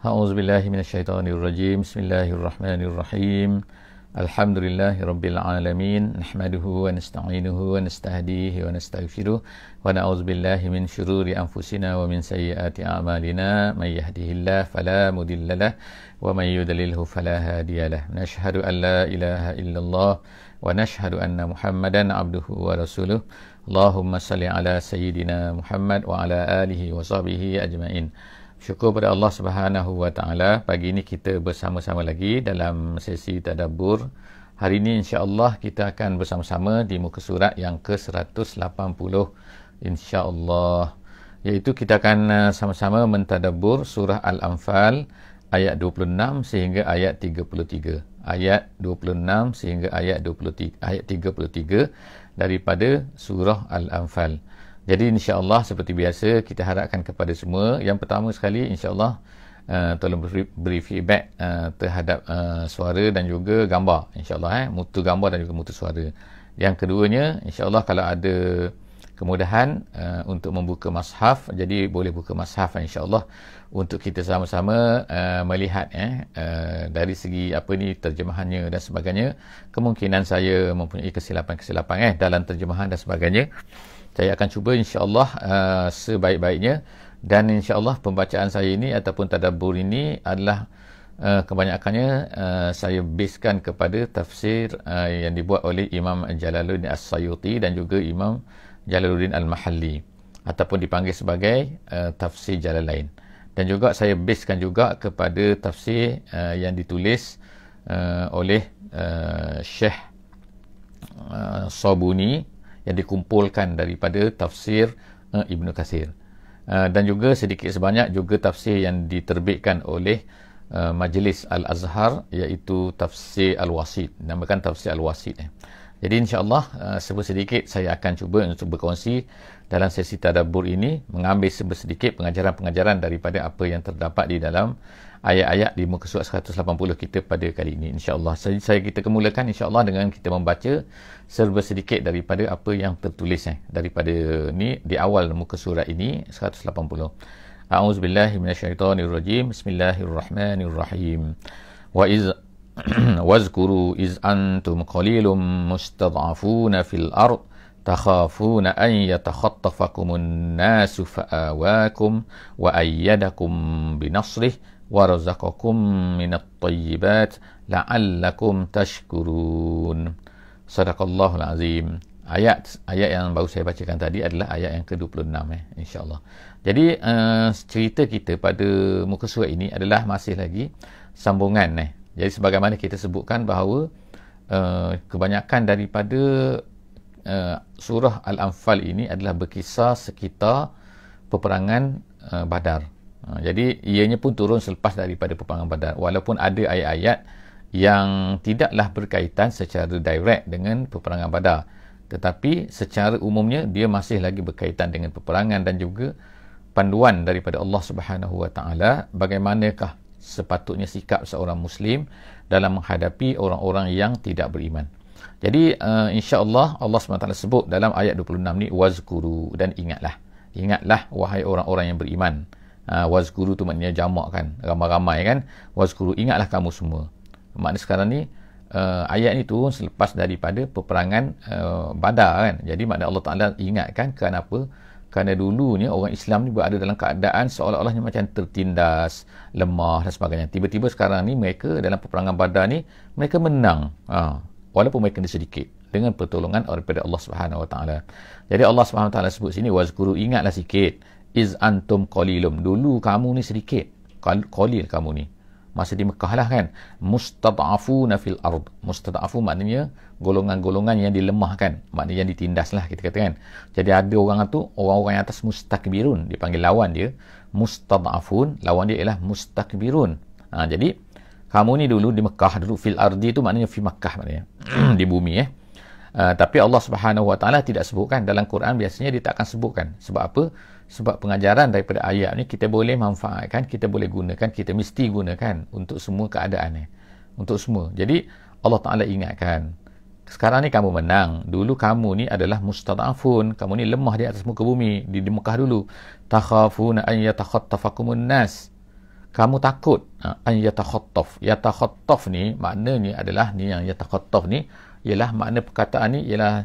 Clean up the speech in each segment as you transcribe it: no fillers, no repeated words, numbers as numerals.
A'udzubillahi minasyaitonirrajim. Bismillahirrahmanirrahim. Alhamdulillahi rabbil alamin. Nahmaduhu wa nasta'inuhu wa nastahdihi wa nastaghfiruh wa na'udzubillahi min syururi anfusina wa min sayyiati a'malina. May yahdihillahu fala mudhillalah wa may yudlilhu fala hadiyalah. Nashhadu an la ilaha illallah wa nashhadu anna Muhammadan abduhu wa rasuluh. Allahumma salli ala sayyidina Muhammad wa ala alihi wa sahbihi ajma'in. Syukur pada Allah Subhanahu wa taala, pagi ini kita bersama-sama lagi dalam sesi tadabbur. Hari ini insya-Allah kita akan bersama-sama di muka surat yang ke-180 insya-Allah, iaitu kita akan sama-sama mentadabbur surah Al-Anfal ayat 26 sehingga ayat 33. Ayat 26 sehingga ayat 33 daripada surah Al-Anfal. Jadi insya-Allah seperti biasa kita harapkan kepada semua, yang pertama sekali insya-Allah tolong beri feedback terhadap suara dan juga gambar insya-Allah, mutu gambar dan juga mutu suara. Yang keduanya insya-Allah kalau ada kemudahan untuk membuka mushaf, jadi boleh buka mushaf insya-Allah untuk kita sama-sama melihat dari segi apa ni terjemahannya dan sebagainya. Kemungkinan saya mempunyai kesilapan-kesilapan dalam terjemahan dan sebagainya. Saya akan cuba insya-Allah sebaik-baiknya, dan insya-Allah pembacaan saya ini ataupun tadabbur ini adalah kebanyakannya saya basekan kepada tafsir yang dibuat oleh Imam Jalaluddin As-Sayuti dan juga Imam Jalaluddin Al-Mahalli ataupun dipanggil sebagai tafsir Jalalain. Dan juga saya basekan juga kepada tafsir yang ditulis oleh Syekh Sabuni, yang dikumpulkan daripada tafsir Ibnu Katsir, dan juga sedikit sebanyak juga tafsir yang diterbitkan oleh Majlis Al-Azhar, iaitu tafsir Al-Wasit, namakan tafsir Al-Wasit. Jadi insya-Allah sedikit saya akan cuba untuk berkongsi dalam sesi tadabbur ini, mengambil sedikit pengajaran-pengajaran daripada apa yang terdapat di dalam ayat-ayat di muka surat 180 kita pada kali ini insya-Allah. Kita kemulakan insya-Allah dengan kita membaca serba sedikit daripada apa yang tertulis daripada ni di awal muka surat ini 180. A'udzubillahi minasyaitonirrajim. Bismillahirrahmanirrahim. Wazkuru iz antum qalilum mustad'afuna fil ard takhafuna an yatakhattafakumun nasu fa'awakum wa ayyadakum binasrih wa razaqakum minat thayyibat la'allakum tashkurun. Sadaqallahul azim. Ayat yang baru saya bacakan tadi adalah ayat yang ke-26 insya-Allah. Jadi cerita kita pada muka surat ini adalah masih lagi sambungan Jadi sebagaimana kita sebutkan bahawa kebanyakan daripada surah Al-Anfal ini adalah berkisar sekitar peperangan Badar. Jadi ianya pun turun selepas daripada peperangan Badar, walaupun ada ayat-ayat yang tidaklah berkaitan secara direct dengan peperangan Badar, tetapi secara umumnya dia masih lagi berkaitan dengan peperangan dan juga panduan daripada Allah Subhanahu Wa Taala bagaimanakah sepatutnya sikap seorang Muslim dalam menghadapi orang-orang yang tidak beriman. Jadi insya-Allah Allah SWT sebut dalam ayat 26 ni, wazkuru, dan ingatlah wahai orang-orang yang beriman. Wazkuru tu maknanya jamak kan, ramai-ramai kan. Wazkuru, ingatlah kamu semua. Maknanya sekarang ni ayat ni turun selepas daripada peperangan Badar kan. Jadi maknanya Allah Taala ingatkan kerana apa? Kerana dulunya orang Islam ni berada dalam keadaan seolah-olahnya macam tertindas, lemah dan sebagainya. Tiba-tiba sekarang ni mereka dalam peperangan Badar ni mereka menang. Walaupun mereka ni sedikit, dengan pertolongan daripada Allah Subhanahu Wa Taala. Jadi Allah Subhanahu Wa Taala sebut sini, wazkuru, ingatlah sikit, iz antum qalilum, dulu kamu ni sedikit, qalil kamu ni masa di Mekah lah kan. Mustad'afuna fil ard, mustad'afu maknanya golongan-golongan yang dilemahkan, maknanya yang ditindas lah kita katakan. Jadi ada orang tu, orang-orang yang atas mustakbirun, dipanggil lawan dia. Mustad'afun, lawan dia ialah mustakbirun. Jadi kamu ni dulu di Mekah, dulu fil ardi tu maknanya fi Makkah, maknanya di bumi tapi Allah Subhanahu Wa Taala tidak sebutkan dalam Quran. Biasanya dia tak akan sebutkan. Sebab apa? Sebab pengajaran daripada ayat ni kita boleh manfaatkan, kita boleh gunakan, kita mesti gunakan untuk semua keadaan untuk semua. Jadi Allah Taala ingatkan, sekarang ni kamu menang, dulu kamu ni adalah mustad'afun, kamu ni lemah di atas muka bumi di Mekah dulu. Takhafuna an yatakhattafakumun nas, kamu takut an yatakhattaf. Yatakhattaf ni maknanya adalah ni, yang yatakhattaf ni ialah makna perkataan ni ialah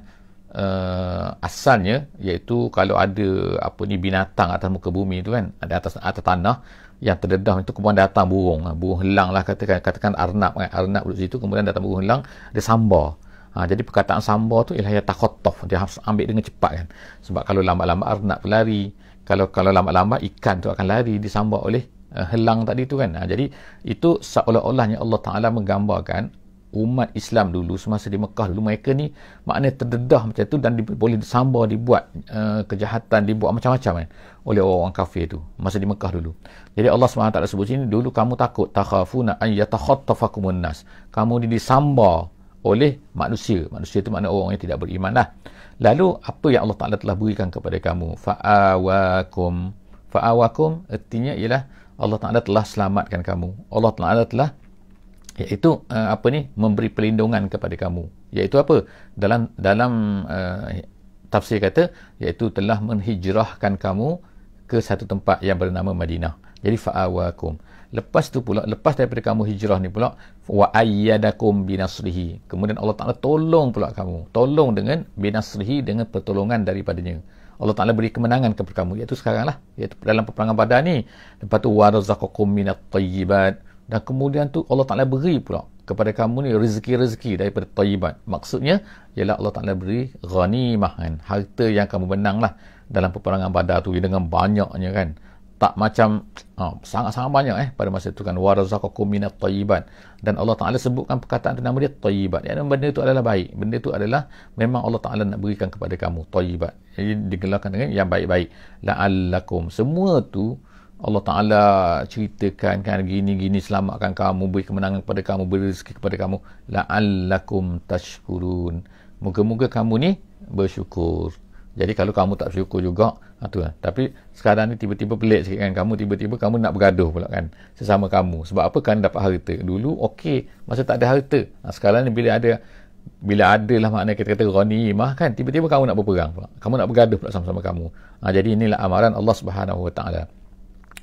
asalnya iaitu kalau ada apa ni binatang atas muka bumi tu kan, ada atas tanah yang terdedah itu, kemudian datang burung helang lah, katakan arnab kan, arnab duduk situ, kemudian datang burung helang, dia sambar. Jadi perkataan sambar tu ialah yatakhattaf, dia harus ambil dengan cepat kan, sebab kalau lambat-lambat arnab tu lari, kalau lambat-lambat ikan tu akan lari disambar oleh helang tadi tu kan. Jadi itu seolah-olahnya Allah Ta'ala menggambarkan umat Islam dulu semasa di Mekah dulu, mereka ni maknanya terdedah macam tu dan boleh disambar, dibuat kejahatan, dibuat macam-macam kan oleh orang kafir tu masa di Mekah dulu. Jadi Allah SWT sebut sini, dulu kamu takut takhafuna an yatakhattafakumun nas, kamu disambar oleh manusia. Manusia itu makna orang yang tidak beriman lah. Lalu apa yang Allah Ta'ala telah berikan kepada kamu? Fa'awakum. Fa'awakum artinya ialah Allah Ta'ala telah selamatkan kamu. Allah Ta'ala telah iaitu memberi perlindungan kepada kamu. Iaitu apa? Dalam tafsir kata iaitu telah menhijrahkan kamu ke satu tempat yang bernama Madinah. Jadi fa'awakum. Lepas tu pula, lepas daripada kamu hijrah ni pula, wa ayyadakum binasrihi. Kemudian Allah Ta'ala tolong pula kamu. Tolong dengan binasrihi, dengan pertolongan daripadanya. Allah Ta'ala beri kemenangan kepada kamu. Iaitu sekarang lah. Iaitu dalam peperangan Badar ni. Lepas tu warazaqakum minat tayyibat. Dan kemudian tu Allah Ta'ala beri pula kepada kamu ni rezeki-rezeki daripada tayyibat. Maksudnya ialah Allah Ta'ala beri ghanimah kan, harta yang kamu menang lah dalam peperangan Badar tu dengan banyaknya kan. Tak macam sangat-sangat banyak pada masa itu kan. Warazaqakum minat tayyibat. Dan Allah Ta'ala sebutkan perkataan tu, nama dia tayyibat. Yang benda itu adalah baik. Benda itu adalah memang Allah Ta'ala nak berikan kepada kamu tayyibat. Jadi digelarkan dengan yang baik-baik. La'allakum. Semua tu Allah Ta'ala ceritakan kan, gini-gini selamatkan kamu, beri kemenangan kepada kamu, beri rezeki kepada kamu. La'allakum tashkurun. Moga-moga kamu ni bersyukur. Jadi kalau kamu tak bersyukur juga, tu lah. Tapi sekarang ni tiba-tiba pelik sikit kan, tiba-tiba kamu nak bergaduh pula kan sesama kamu. Sebab apa? Kan dapat harta. Dulu okey, masa tak ada harta. Sekarang ni bila ada lah makna kita kata ghanimah kan, tiba-tiba kamu nak berperang pula. Kamu nak bergaduh pula sama-sama kamu. Jadi inilah amaran Allah Subhanahu Wa Ta'ala.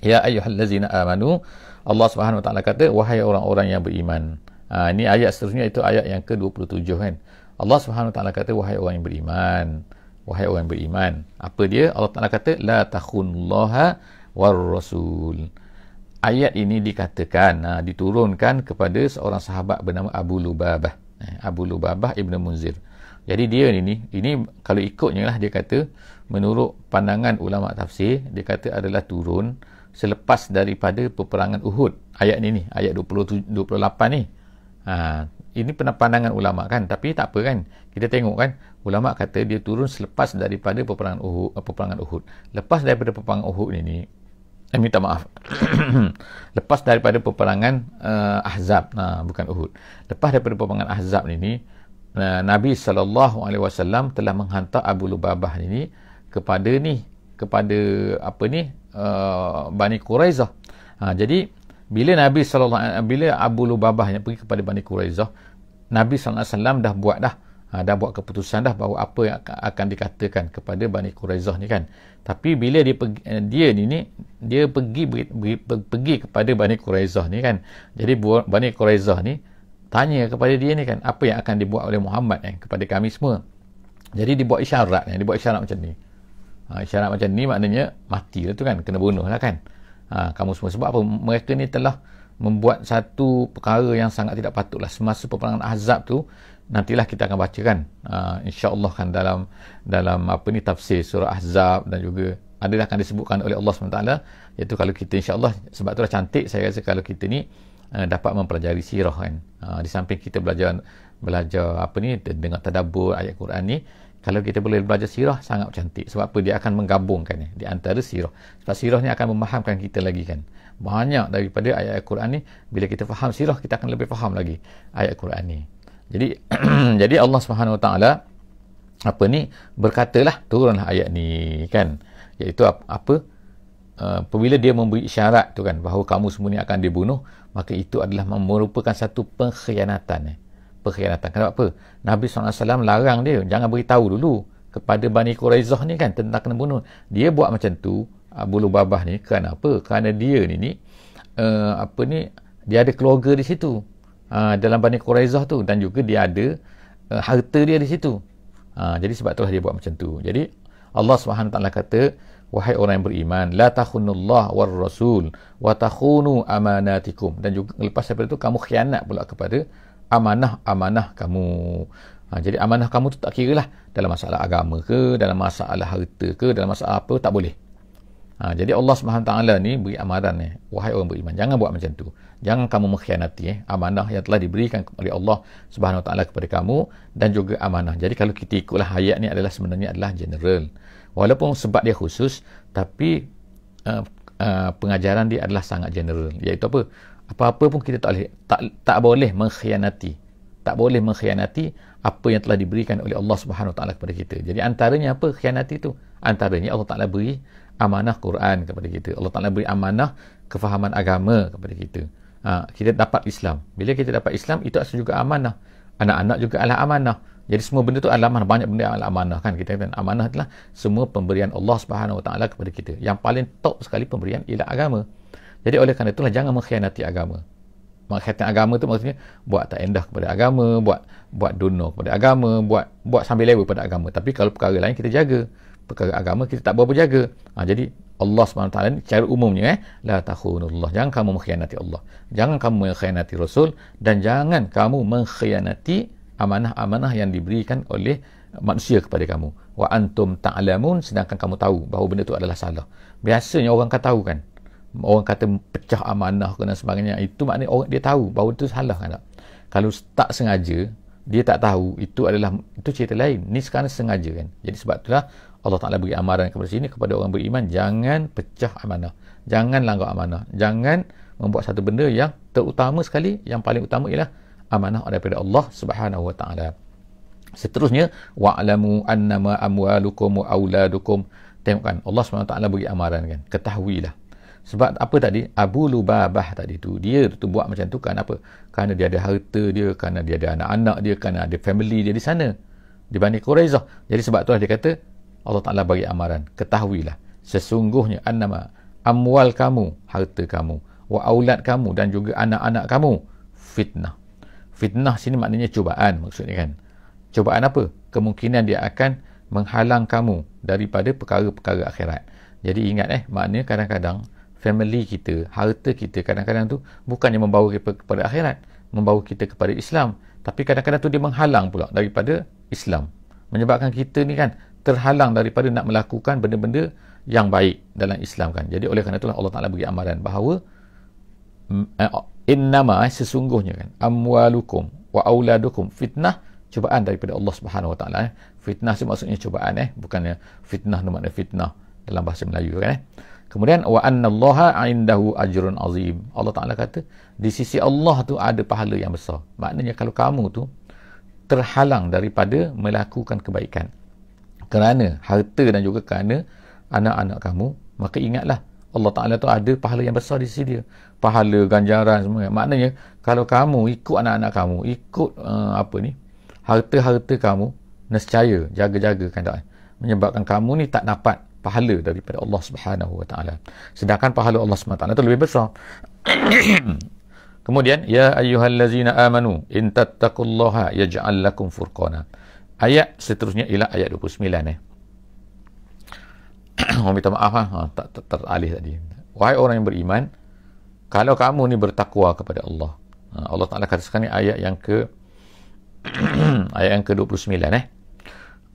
Ya ayyuhallazina amanu, Allah Subhanahu Wa Ta'ala kata, wahai orang-orang yang beriman. Ini ayat seterusnya, itu ayat yang ke-27 kan. Allah Subhanahu Wa Ta'ala kata, wahai orang yang beriman. Wahai orang yang beriman. Apa dia? Allah Ta'ala kata, la takhunullaha war rasul. Ayat ini dikatakan, diturunkan kepada seorang sahabat bernama Abu Lubabah. Abu Lubabah Ibn Munzir. Jadi dia ini kalau ikutnya lah, dia kata menurut pandangan ulama tafsir, dia kata adalah turun selepas daripada peperangan Uhud. Ayat ni ayat 28 ni. Ini pandangan ulama kan, tapi tak apa kan, kita tengok kan, ulama kata dia turun selepas daripada peperangan Uhud. Lepas daripada peperangan Uhud ini, minta maaf lepas daripada peperangan Ahzab, bukan Uhud. Lepas daripada peperangan Ahzab ini, Nabi SAW telah menghantar Abu Lubabah ini kepada Bani Quraizah. Jadi bila Abu Lubabah yang pergi kepada Bani Quraizah, Nabi SAW dah buat keputusan dah bahawa apa yang akan dikatakan kepada Bani Quraizah ni kan. Tapi bila dia pergi kepada Bani Quraizah ni kan, jadi Bani Quraizah ni tanya kepada dia ni kan, apa yang akan dibuat oleh Muhammad kepada kami semua. Jadi dibuat isyarat macam ni. Isyarat macam ni maknanya mati lah tu kan, kena bunuh lah kan. Kamu semua. Sebab apa? Mereka ni telah membuat satu perkara yang sangat tidak patutlah semasa peperangan Ahzab tu. Nantilah kita akan baca kan, insya-Allah kan dalam tafsir surah Ahzab, dan juga adalah akan disebutkan oleh Allah SWT, iaitu kalau kita insya-Allah, sebab itulah cantik saya rasa kalau kita ni dapat mempelajari sirah kan. Di samping kita belajar dengan tadabbur ayat Quran ni, kalau kita boleh belajar sirah sangat cantik. Sebab apa? Dia akan menggabungkan di antara sirah. Sebab sirah ni akan memahamkan kita lagi kan. Banyak daripada ayat Quran ni, bila kita faham sirah, kita akan lebih faham lagi ayat Quran ni. Jadi Allah Subhanahu Wa Ta'ala berkatalah, turunlah ayat ni kan, iaitu apabila dia memberi isyarat tu kan, bahawa kamu semua ni akan dibunuh, maka itu adalah merupakan satu pengkhianatan. Kenapa? Nabi SAW larang dia jangan beritahu dulu kepada Bani Quraizah ni kan tentang kena bunuh. Dia buat macam tu, Abu Lubabah ni, kerana apa? Kerana dia ni apa ni, dia ada keluarga di situ, dalam Bani Quraizah tu, dan juga dia ada harta dia di situ. Jadi sebab itulah dia buat macam tu. Jadi Allah SWT kata, wahai orang yang beriman, la takhunullah war rasul wa takhunu amanatikum, dan juga lepas daripada itu kamu khianat pula kepada amanah-amanah kamu. Jadi amanah kamu tu tak kira lah dalam masalah agama ke, dalam masalah harta ke, dalam masalah apa, tak boleh. Jadi Allah SWT ni beri amaran ni, wahai orang beriman, jangan buat macam tu. Jangan kamu mengkhianati amanah yang telah diberikan oleh Allah SWT kepada kamu, dan juga amanah. Jadi kalau kita ikutlah ayat ni, adalah sebenarnya adalah general. Walaupun sebab dia khusus, tapi pengajaran dia adalah sangat general. Iaitu apa? Apa-apa pun kita tak boleh mengkhianati. Tak boleh mengkhianati apa yang telah diberikan oleh Allah SWT kepada kita. Jadi antaranya apa khianati itu? Antaranya Allah Ta'ala beri amanah Quran kepada kita. Allah Ta'ala beri amanah kefahaman agama kepada kita. Kita dapat Islam. Bila kita dapat Islam, itu juga amanah. Anak-anak juga adalah amanah. Jadi semua benda tu adalah amanah. Banyak benda adalah amanah kan. Kita kata amanah adalah semua pemberian Allah SWT kepada kita. Yang paling top sekali pemberian ialah agama. Jadi oleh kerana itulah jangan mengkhianati agama. Mengkhianati agama tu maksudnya buat tak endah kepada agama, buat dono kepada agama, buat sambil lewa pada agama. Tapi kalau perkara lain kita jaga, perkara agama kita tak berapa jaga. Jadi Allah SWT ni secara umumnya la takhunullah, jangan kamu mengkhianati Allah, jangan kamu mengkhianati Rasul, dan jangan kamu mengkhianati amanah-amanah yang diberikan oleh manusia kepada kamu. Wa antum ta'lamun, sedangkan kamu tahu bahawa benda itu adalah salah. Biasanya orang kata tahu kan, orang kata pecah amanah dan sebagainya, itu maknanya orang dia tahu bahawa itu salah kan tak? Kalau tak sengaja, dia tak tahu, itu cerita lain. Ni sekarang sengaja kan. Jadi sebab itulah Allah Ta'ala beri amaran kepada sini kepada orang beriman, jangan pecah amanah, jangan langgar amanah, jangan membuat satu benda yang terutama sekali, yang paling utama ialah amanah daripada Allah Subhanahu Wa Ta'ala. Seterusnya, wa'lamu annama amwalukum wa auladukum. Tengokkan Allah SWT beri amaran kan, ketahuilah. Sebab apa tadi? Abu Lubabah tadi tu, dia tu buat macam tu kan apa? Kerana dia ada harta dia, kerana dia ada anak-anak dia, kerana ada family dia di sana, di Bani Quraizah. Jadi sebab tu dia kata, Allah Ta'ala bagi amaran, ketahuilah sesungguhnya annama amwal kamu, harta kamu, wa aulad kamu, dan juga anak-anak kamu, fitnah. Fitnah sini maknanya cubaan maksudnya kan. Cubaan apa? Kemungkinan dia akan menghalang kamu daripada perkara-perkara akhirat. Jadi ingat maknanya kadang-kadang family kita, harta kita kadang-kadang tu bukannya membawa kita kepada akhirat, membawa kita kepada Islam, tapi kadang-kadang tu dia menghalang pula daripada Islam, menyebabkan kita ni kan terhalang daripada nak melakukan benda-benda yang baik dalam Islam kan. Jadi oleh kerana itulah Allah Ta'ala beri amaran bahawa innama, sesungguhnya kan, amwalukum wa auladukum fitnah, cubaan daripada Allah Subhanahu Wa Ta'ala. Fitnah itu maksudnya cubaan bukannya fitnah tu makna fitnah dalam bahasa Melayu kan. Kemudian wa annallaha 'indahu ajrun azim. Allah Ta'ala kata di sisi Allah tu ada pahala yang besar. Maknanya kalau kamu tu terhalang daripada melakukan kebaikan kerana harta dan juga kerana anak-anak kamu, maka ingatlah Allah Ta'ala tu ada pahala yang besar di sisi dia, pahala, ganjaran semua. Maknanya kalau kamu ikut anak-anak kamu, ikut harta-harta kamu, nescaya jaga-jaga kan tak, menyebabkan kamu ni tak dapat pahala daripada Allah Subhanahu Wa Ta'ala, sedangkan pahala Allah Subhanahu Wa Ta'ala tu lebih besar. Kemudian ya ayyuhallazina amanu in tattaqullaha yaj'al lakum furqana. Ayat seterusnya ialah ayat 29 minta maaf tak teralih tadi. Wahai orang yang beriman, kalau kamu ni bertakwa kepada Allah. Allah Ta'ala kata sekarang ni ayat yang ke ayat yang ke-29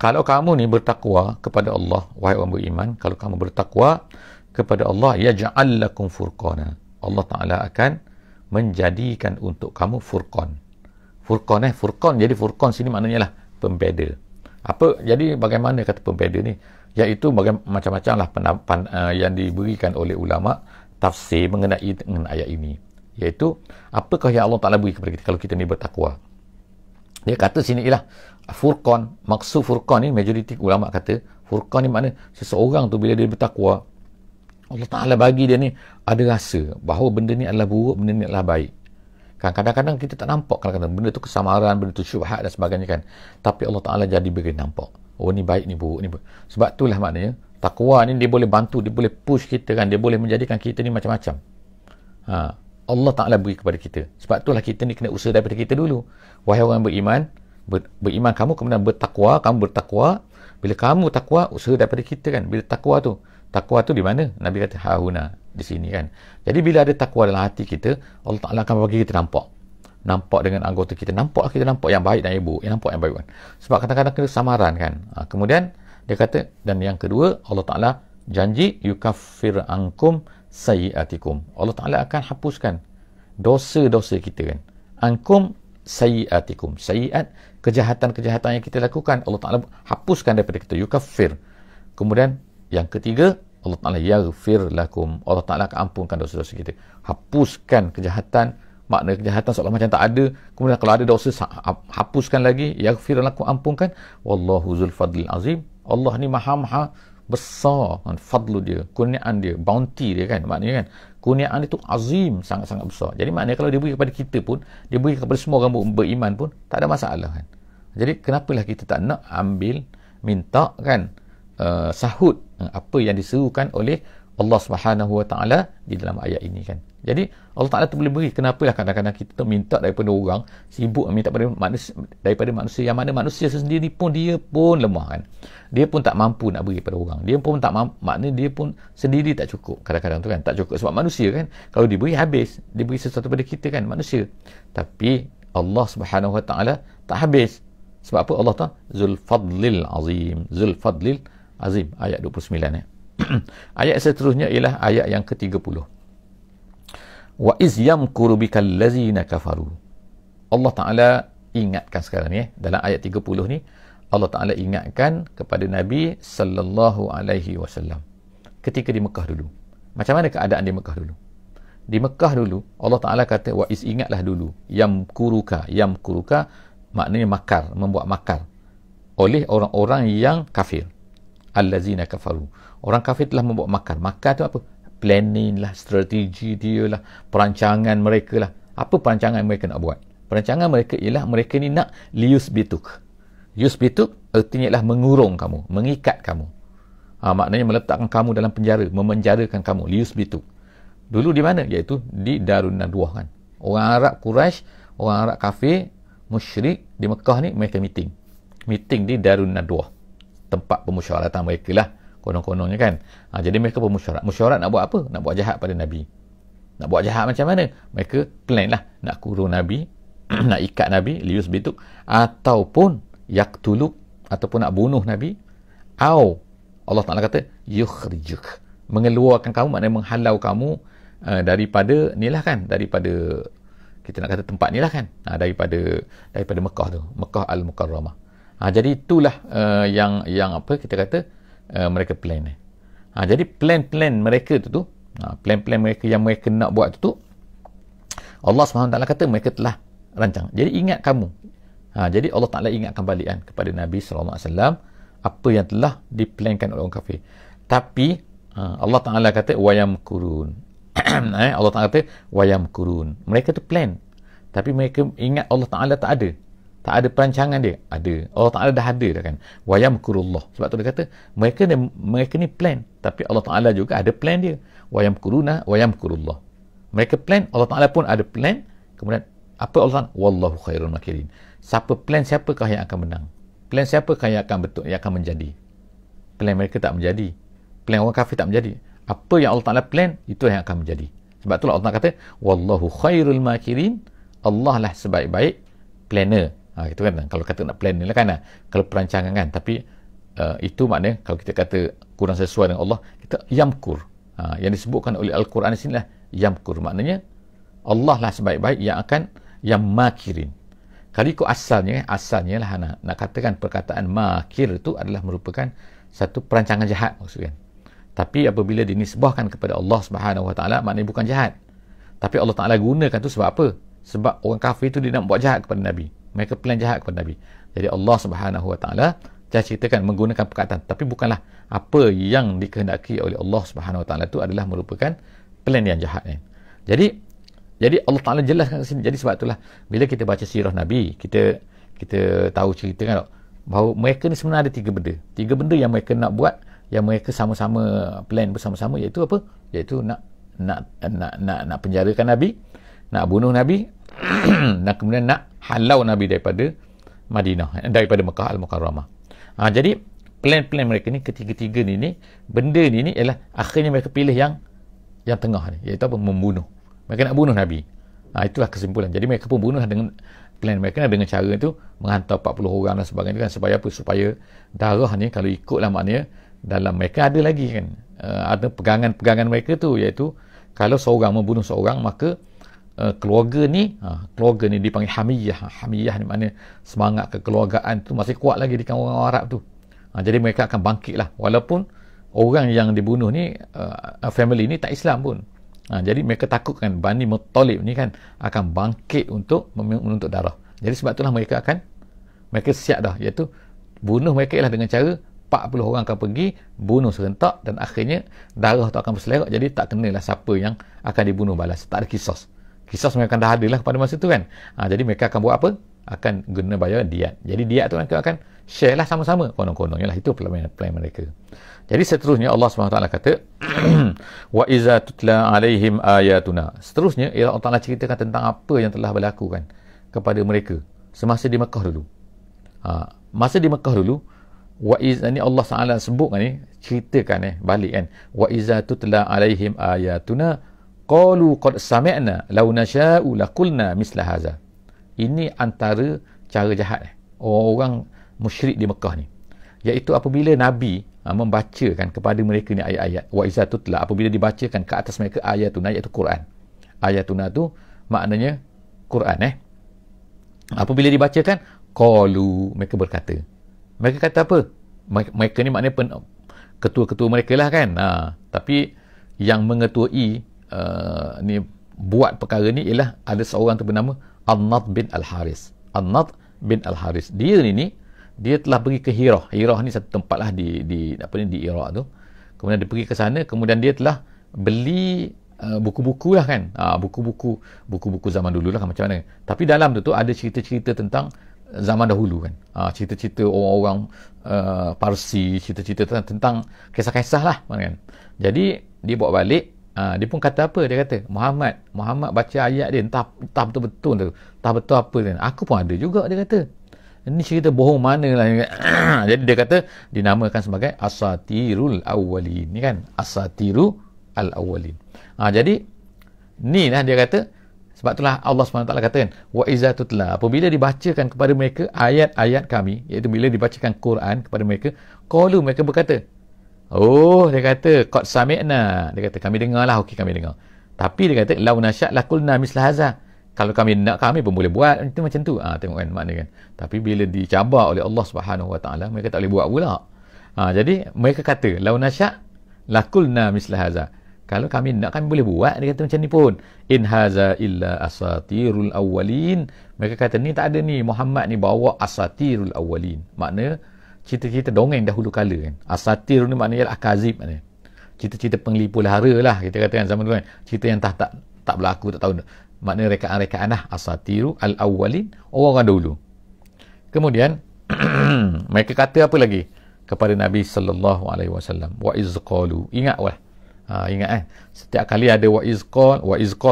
Kalau kamu ni bertakwa kepada Allah, wahai orang beriman, kalau kamu bertakwa kepada Allah, yaj'al lakum furqana. Allah Ta'ala akan menjadikan untuk kamu furqan. Furqan furqan. Jadi furqan sini maknanya lah pembeda. Apa? Jadi bagaimana kata pembeda ni? Iaitu macam-macam lah yang diberikan oleh ulama tafsir mengenai ayat ini. Iaitu apakah yang Allah Ta'ala beri kepada kita kalau kita ni bertakwa. Dia kata sini ialah furqan. Maksud furqan ni, majoriti ulama kata furqan ni makna seseorang tu bila dia bertakwa, Allah Ta'ala bagi dia ni ada rasa bahawa benda ni adalah buruk, benda ni adalah baik kan. Kadang-kadang kita tak nampak, kadang-kadang benda tu kesamaran, benda tu syubhat dan sebagainya kan, tapi Allah Ta'ala jadi beri nampak, oh ni baik, ni buruk, ni buruk. Sebab itulah maknanya takwa ni dia boleh bantu, dia boleh push kita kan, dia boleh menjadikan kita ni macam-macam. Allah Ta'ala beri kepada kita. Sebab itulah kita ni kena usaha daripada kita dulu. Wahai orang beriman, beriman kamu, kemudian bertakwa, kamu bertakwa. Bila kamu takwa, usaha daripada kita kan. Bila takwa tu di mana? Nabi kata hahuna, di sini kan. Jadi bila ada takwa dalam hati kita, Allah Ta'ala akan bagi kita nampak dengan anggota kita, kita nampak yang baik dan yang buruk, yang nampak yang baik kan. Sebab kadang-kadang kita samaran kan. Kemudian dia kata, dan yang kedua, Allah Ta'ala janji yukaffir ankum sayyiatikum. Allah Ta'ala akan hapuskan dosa-dosa kita kan. Ankum sayyiatikum. Sayyiat, kejahatan-kejahatan yang kita lakukan, Allah Ta'ala hapuskan daripada kita. Yukaffir. Kemudian yang ketiga, Allah Ta'ala yaghfir lakum. Allah Ta'ala akan ampunkan dosa-dosa kita. Hapuskan kejahatan, makna kejahatan seolah macam tak ada. Kemudian kalau ada dosa, hapuskan lagi. Yaghfir lakum, ampunkan. Wallahu zul fadlil azim. Allah ni maha besar kan, fadlu dia, kurniaan dia, bounty dia kan, maknanya kan, kurniaan itu azim, sangat-sangat besar. Jadi maknanya kalau dia beri kepada kita pun, dia beri kepada semua orang beriman pun, tak ada masalah kan. Jadi kenapalah kita tak nak ambil, minta kan, sahut apa yang diserukan oleh Allah Subhanahu Wa Taala di dalam ayat ini kan. Jadi Allah Taala tu boleh beri. Kenapalah kadang-kadang kita tu minta daripada orang, sibuk minta daripada manusia, yang mana manusia sendiri pun dia pun lemah kan. Dia pun tak mampu nak beri pada orang. Dia pun tak mampu, maknanya dia pun sendiri tak cukup. Kadang-kadang tu kan tak cukup sebab manusia kan. Kalau diberi habis, diberi sesuatu pada kita kan manusia. Tapi Allah Subhanahu Wa Taala tak habis. Sebab apa? Allah Taala Zul Fadlil Azim. Zul Fadlil Azim, ayat 29 ya. Ayat seterusnya ialah ayat yang ke-30. Wa iz yamkuru bikal ladzina kafaru. Allah Taala ingatkan sekarang ni dalam ayat 30 ni, Allah Taala ingatkan kepada Nabi sallallahu alaihi wasallam ketika di Mekah dulu. Macam mana keadaan di Mekah dulu? Di Mekah dulu Allah Taala kata wa iz, ingatlah dulu, yamkuruka maknanya makar, membuat makar oleh orang-orang yang kafir. Allazina kafaru. Orang kafir telah membuat makar. Makar tu apa? Planning lah, strategi dia lah, perancangan mereka lah. Apa perancangan mereka nak buat? Perancangan mereka ialah mereka ni nak liyusbituk. Yusbituk artinya ialah mengurung kamu, mengikat kamu. Maknanya meletakkan kamu dalam penjara, memenjarakan kamu. Liyusbituk. Dulu di mana? Iaitu di Darun Nadwah kan. Orang Arab Quraisy, orang Arab kafir, musyrik di Mekah ni mereka meeting. Meeting di Darun Nadwah. Tempat pemusyawaratan mereka lah konon-kononnya kan. Jadi mereka memusyawarat nak buat apa? Nak buat jahat pada Nabi. Nak buat jahat macam mana? Mereka plan lah nak kurung Nabi, nak ikat Nabi, lius bituk, ataupun yaktuluk, ataupun nak bunuh Nabi, atau Allah Ta'ala kata yukhrijuk, mengeluarkan kamu, maknanya menghalau kamu daripada ni lah kan, daripada kita nak kata tempat ni lah kan, daripada Mekah tu, Mekah Al-Mukarramah. Jadi itulah yang apa kita kata mereka plan ni. Jadi plan-plan mereka tu plan-plan mereka yang mereka nak buat tu Allah SWT kata mereka telah rancang. Jadi ingat kamu. Jadi Allah Ta'ala ingatkan balik kan kepada Nabi SAW apa yang telah diplankan oleh orang kafir. Tapi Allah Ta'ala kata wayamkurun. Allah Ta'ala kata wayamkurun. Mereka tu plan. Tapi mereka ingat Allah Ta'ala tak ada. Tak ada perancangan dia. Ada. Allah Ta'ala dah ada dah kan. Wayamkurullah. Sebab tu dia kata, mereka ni plan. Tapi Allah Ta'ala juga ada plan dia. Wayamkuruna, wayamkurullah. Mereka plan, Allah Ta'ala pun ada plan. Kemudian, apa Allah Ta'ala? Wallahu khairul makirin. Siapakah yang akan menang? Plan siapakah yang akan betul, yang akan menjadi? Plan mereka tak menjadi. Plan orang kafir tak menjadi. Apa yang Allah Ta'ala plan, itu yang akan menjadi. Sebab itulah Allah Ta'ala kata, Wallahu khairul makirin. Allah lah sebaik-baik planner. Itu kan, kalau kata nak plan ni lah kan, kalau perancangan kan, tapi itu maknanya kalau kita kata kurang sesuai dengan Allah, kita yamkur. Yang disebutkan oleh Al-Quran di sini lah yamkur, maknanya Allah lah sebaik-baik yang makirin. Kalau ikut asalnya lah nak katakan perkataan makir itu adalah merupakan satu perancangan jahat maksudnya. Tapi apabila dinisbahkan kepada Allah Subhanahu Wa Taala, maknanya bukan jahat. Tapi Allah Taala gunakan tu sebab apa? Sebab orang kafir itu dia nak buat jahat kepada Nabi. Mereka plan jahat kepada Nabi. Jadi Allah Subhanahu Wa Taala dia ceritakan menggunakan perkataan, tapi bukanlah apa yang dikehendaki oleh Allah Subhanahu Wa Taala itu adalah merupakan plan yang jahat ni. Jadi Allah Taala jelaskan kat sini. Jadi sebab itulah bila kita baca sirah Nabi, kita tahu cerita kan bahawa mereka ni sebenarnya ada tiga benda yang mereka nak buat, yang mereka sama-sama plan bersama-sama, iaitu apa? Iaitu nak nak penjarakan Nabi, nak bunuh Nabi dan kemudian nak halau Nabi daripada Madinah, daripada Mekah Al-Mukarramah. Jadi plan mereka ni ketiga-tiga ni benda ni ialah akhirnya mereka pilih yang tengah ni, iaitu apa? Membunuh. Mereka nak bunuh Nabi. Itulah kesimpulan. Jadi mereka pun bunuh dengan plan mereka dengan cara itu, menghantar 40 orang dan sebagainya kan, supaya apa? Supaya darah ni kalau ikutlah maknanya dalam mereka ada lagi kan, ada pegangan mereka tu, iaitu kalau seorang membunuh seorang, maka keluarga ni dipanggil hamiyah ni maknanya semangat kekeluargaan tu masih kuat lagi di kalangan orang Arab tu. Jadi mereka akan bangkit lah, walaupun orang yang dibunuh ni family ni tak Islam pun. Jadi mereka takutkan Bani Muttalib ni kan akan bangkit untuk menuntut darah. Jadi sebab itulah mereka siap dah, iaitu bunuh mereka ialah dengan cara 40 orang akan pergi bunuh serentak, dan akhirnya darah tu akan berselerak. Jadi tak kenalah siapa yang akan dibunuh balas, tak ada kisas mereka dah ada lah pada masa tu kan. Jadi mereka akan buat apa? Akan guna bayar diat. Jadi diat tu mereka akan share lah sama-sama, konon-kononnya lah. Itu plan mereka. Jadi seterusnya Allah SWT kata wa iza tutla alaihim ayatuna. Seterusnya ialah Allah Ta'ala ceritakan tentang apa yang telah berlaku kan kepada mereka semasa di Mekah dulu. Masa di Mekah dulu, wa iza ni Allah Ta'ala sebut kan ni, ceritakan balik kan, wa iza tutla alaihim ayatuna qalu qad sami'na law nasha'u laqulna misla hadza. Ini antara cara jahat orang musyrik di Mekah ni, iaitu apabila Nabi membacakan kepada mereka ni ayat-ayat, wa iza tutla, apabila dibacakan ke atas mereka ayatuna, iaitu Quran. Ayatuna tu maknanya Quran apabila dibacakan, qalu, mereka berkata. Mereka kata apa? Mereka ni maknanya ketua-ketua mereka lah kan. Tapi yang mengetuai ni buat perkara ni ialah ada seorang tu bernama An-Nadh bin Al-Haris. An-Nadh bin Al-Haris. Dia telah pergi ke Hirah. Hirah ni satu tempat lah di Iraq tu. Kemudian dia pergi ke sana, kemudian dia telah beli buku-buku lah kan. Buku-buku zaman dulu lah kan, macam mana. Tapi dalam tu ada cerita-cerita tentang zaman dahulu kan. Cerita-cerita orang-orang Parsi, cerita-cerita tentang kisah-kisah lah kan. Jadi dia bawa balik. Dia pun kata apa? Dia kata Muhammad baca ayat dia entah betul-betul tu, entah betul apa dia. Aku pun ada juga, dia kata. Ini cerita bohong mana lah. Jadi dia kata dinamakan sebagai Asatirul Awwalin ni kan, Asatirul Awwalin. Jadi ni lah dia kata, sebab itulah Allah SWT katakan wa iza tutla, apabila dibacakan kepada mereka ayat-ayat kami, iaitu bila dibacakan Quran kepada mereka, qalu, mereka berkata, dia kata qad sami'na, dia kata kami dengar lah, okey kami dengar. Tapi dia kata law nasya' laqulna misla hadza, kalau kami nak, kami pun boleh buat macam tu. Tengok kan makna kan. Tapi bila dicabar oleh Allah Subhanahu Wa Taala, mereka tak boleh buat pula. Jadi mereka kata law nasya' laqulna misla hadza, kalau kami nak, kami boleh buat. Dia kata macam ni pun. In haza illa asatirul awwalin. Mereka kata ni tak ada ni, Muhammad ni bawa asatirul awwalin, makna cerita-cerita dongeng dahulu kala kan. Asatir ni maknanya ialah akazib, maknanya cerita-cerita penglipu lara lah, kita katakan zaman dulu kan. Cerita yang tak berlaku, tak tahu, maknanya rekaan-rekaan lah. Asatiru al-awwalin, orang dahulu. Kemudian mereka kata apa lagi kepada Nabi sallallahu alaihi wasallam, wa iz qalu, ingatlah. Ingat setiap kali ada wa iz qal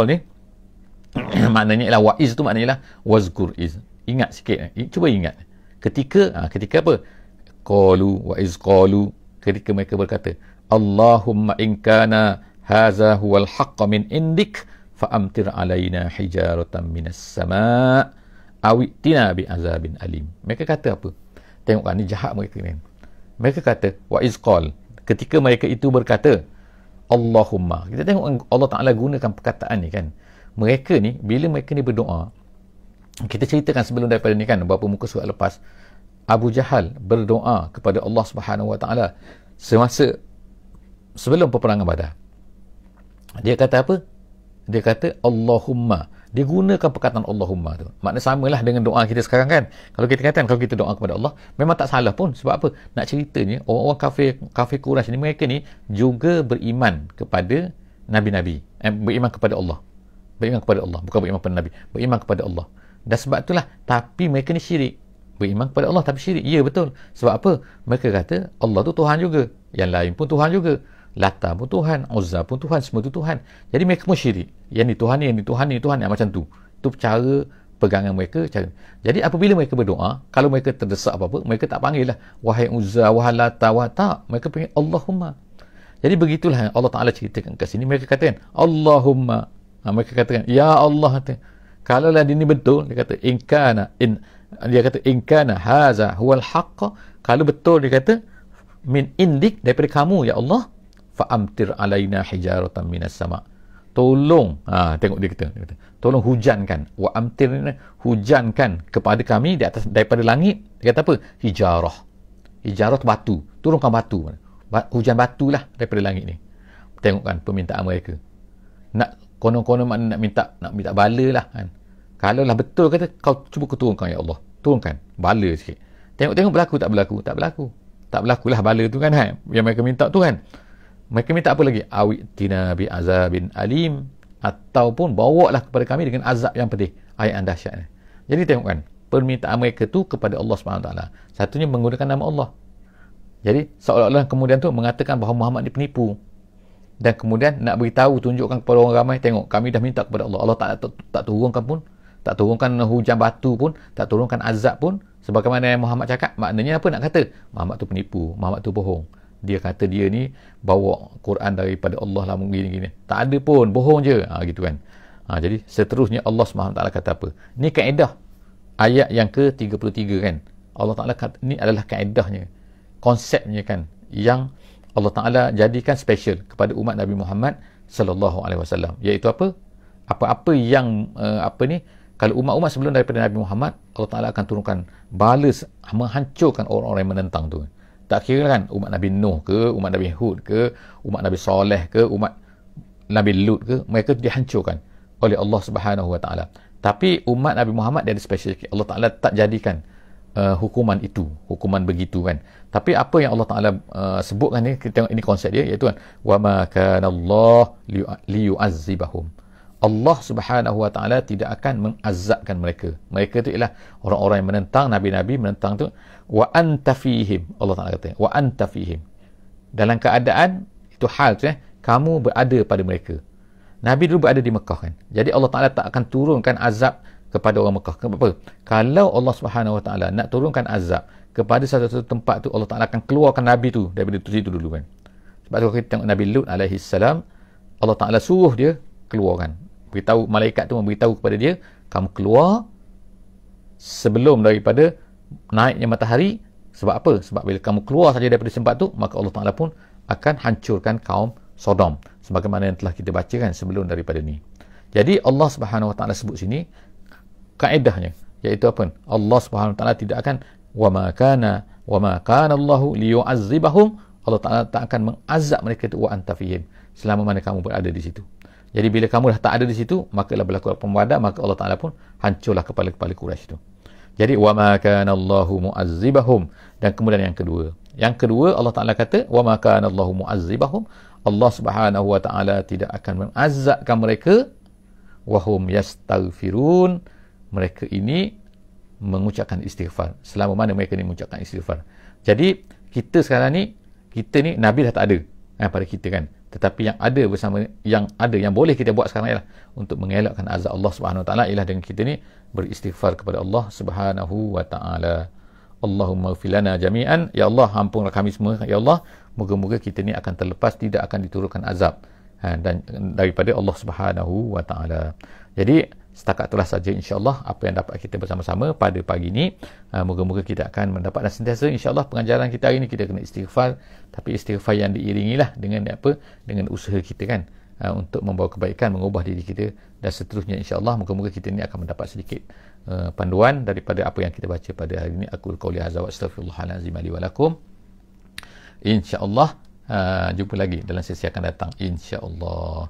ni maknanya ialah wa iz tu maknanya ialah wazkur iz. Ingat sikit, cuba ingat ketika apa, qalu, wa iz qalu, ketika mereka berkata Allahumma in kana hadza huwal haqq min indik fa amtir alaina hijaratan minas sama' aw itina bi azabin alim. Mereka kata apa? Tengok ni jahat mereka ni. Mereka kata wa iz qal, ketika mereka itu berkata Allahumma. Kita tengok Allah Ta'ala gunakan perkataan ni kan. Mereka ni, bila mereka ni berdoa, kita ceritakan sebelum daripada ni kan, beberapa muka surat lepas, Abu Jahal berdoa kepada Allah Subhanahu Wa Ta'ala semasa sebelum peperangan Badar. Dia kata apa? Dia kata Allahumma. Dia gunakan perkataan Allahumma tu. Makna samalah dengan doa kita sekarang kan. Kalau kita katakan, kalau kita doa kepada Allah, memang tak salah pun. Sebab apa? Nak ceritanya, orang-orang kafir Quraisy ni, mereka ni juga beriman kepada Nabi-Nabi. Beriman kepada Allah. Beriman kepada Allah. Bukan beriman kepada Nabi. Beriman kepada Allah. Dan sebab itulah, tapi mereka ni syirik. Beriman kepada Allah tapi syirik. Ya, betul. Sebab apa? Mereka kata Allah tu Tuhan juga. Yang lain pun Tuhan juga. Lata pun Tuhan, Uzza pun Tuhan, semua tu Tuhan. Jadi mereka pun syirik. Yang ni Tuhan ni, yang ni Tuhan ni, Tuhan ni, macam tu. Itu cara pegangan mereka. Jadi apabila mereka berdoa, kalau mereka terdesak apa-apa, mereka tak panggil lah wahai Uzza, wahai Lata, wahai tak. Mereka panggil Allahumma. Jadi begitulah Allah Ta'ala ceritakan ke sini. Mereka katakan Allahumma. Mereka katakan ya Allah. Kalau lah ini betul, dia kata dia kata inkana haza huwal haqq. Kalau betul, dia kata min indik, daripada kamu ya Allah, fa'amtir alaina hijaratan minas sama. Tolong, tengok dia kata, tolong hujankan. Wa amtir, hujankan kepada kami di atas, daripada langit. Dia kata apa? Hijarah tu batu. Turunkan batu. Hujan batu lah daripada langit ni. Tengok kan permintaan mereka. Nak konon-konon makna nak minta bala lah kan. Kalau lah betul kata, kau cuba kau turunkan ya Allah. Turunkan bala sikit. Tengok berlaku tak berlaku? Tak berlaku. Tak berlakulah bala tu kan, yang mereka minta tu kan. Mereka minta apa lagi? Awitina bi azabin alim, ataupun bawalah kepada kami dengan azab yang pedih. Ayat yang dahsyat ni. Jadi tengok kan, permintaan mereka tu kepada Allah SWT. Satunya menggunakan nama Allah. Jadi seolah-olah kemudian tu mengatakan bahawa Muhammad ni penipu. Dan kemudian nak beritahu, tunjukkan kepada orang ramai, tengok kami dah minta kepada Allah. Allah tak turunkan pun, tak turunkan hujan batu pun, tak turunkan azab pun. Sebagaimana yang Muhammad cakap, maknanya apa nak kata? Muhammad tu penipu, Muhammad tu bohong. Dia kata dia ni bawa Quran daripada Allah lah, gini-gini. Tak ada pun, bohong je. Gitu kan. Jadi seterusnya Allah SWT kata apa? Ni kaedah ayat yang ke-33 kan. Allah Ta'ala kata, ni adalah kaedahnya, konsepnya kan, yang Allah Ta'ala jadikan special kepada umat Nabi Muhammad sallallahu alaihi wasallam. Iaitu apa? Apa-apa yang kalau umat-umat sebelum daripada Nabi Muhammad, Allah Ta'ala akan turunkan balas, menghancurkan orang-orang yang menentang tu. Tak kira kan umat Nabi Nuh ke, umat Nabi Hud ke, umat Nabi Saleh ke, umat Nabi Lut ke, mereka dihancurkan oleh Allah Subhanahu Wa Ta'ala. Tapi umat Nabi Muhammad dia ada special. Allah Ta'ala tak jadikan hukuman itu, hukuman begitu kan. Tapi apa yang Allah Ta'ala sebutkan ni, kita tengok ini konsep dia, iaitu kan, wa ma kana Allah liyu'azzibahum. Allah Subhanahu Wa Ta'ala tidak akan mengazabkan mereka. Mereka tu ialah orang-orang yang menentang Nabi-Nabi, menentang tu. Wa anta fihim. Allah Ta'ala kata, wa anta fihim. Dalam keadaan, itu hal tu kamu berada pada mereka. Nabi dulu berada di Mekah kan. Jadi Allah Ta'ala tak akan turunkan azab kepada orang Mekah. Kenapa? Kalau Allah Subhanahu Wa Ta'ala nak turunkan azab kepada satu-satu tempat tu, Allah Ta'ala akan keluarkan Nabi tu daripada situ dulu kan. Sebab tu kita tengok Nabi Lut alaihi salam, Allah Ta'ala suruh dia keluarkan. Beritahu, malaikat tu memberitahu kepada dia, kamu keluar sebelum daripada naiknya matahari. Sebab apa? Sebab bila kamu keluar saja daripada tempat tu, maka Allah Ta'ala pun akan hancurkan kaum Sodom. Sebagaimana yang telah kita bacakan sebelum daripada ni. Jadi Allah Subhanahu Wa Ta'ala sebut sini kaedahnya, iaitu apa? Allah Subhanahu Wa Ta'ala tidak akan wa ma kana Allahu liyu'azzibahum. Allah Ta'ala tak akan mengazab mereka tu wa anta fihim, selama mana kamu berada di situ. Jadi bila kamu dah tak ada di situ, maka lah berlaku pembadak, maka Allah Ta'ala pun hancurlah kepala-kepala Quraisy itu. Jadi wa ma kana Allahu mu'azzibahum. Dan kemudian yang kedua Allah Ta'ala kata wa ma kana Allahu mu'azzibahum. Allah Subhanahu Wa Ta'ala tidak akan mengazabkan mereka wa hum yastaghfirun. Mereka ini mengucapkan istighfar, selama mana mereka ni mengucapkan istighfar. Jadi kita sekarang ni, Nabi dah tak ada pada kita kan. Tetapi yang ada bersama, yang boleh kita buat sekarang ialah untuk mengelakkan azab Allah Subhanahu Wa Ta'ala ialah dengan kita ni beristighfar kepada Allah Subhanahu Wa Ta'ala. Allahumma ighfir lana jami'an. Ya Allah, ampunlah kami semua. Ya Allah, moga-moga kita ni akan terlepas, tidak akan diturunkan azab dan daripada Allah Subhanahu Wa Ta'ala. Jadi setakat itulah saja insya-Allah apa yang dapat kita bersama-sama pada pagi ini. Moga-moga kita akan mendapat, dan sentiasa insya-Allah pengajaran kita hari ini kita kena istighfar, tapi istighfar yang diiringilah dengan apa? Dengan usaha kita kan, untuk membawa kebaikan, mengubah diri kita dan seterusnya insya-Allah. Moga-moga kita ini akan mendapat sedikit panduan daripada apa yang kita baca pada hari ini. Aku qauli hadza wa astaghfirullahalazim li wa lakum. Insya-Allah jumpa lagi dalam sesi akan datang insya-Allah.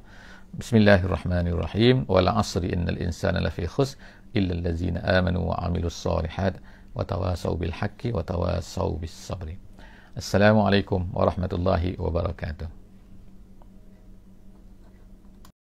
Bismillahirrahmanirrahim. Wal 'asri innal insana lafi khusr illa allazina amanu wa 'amilus solihat wa tawasaw bil haqqi wa tawasaw bis sabri. Assalamualaikum warahmatullahi wabarakatuh.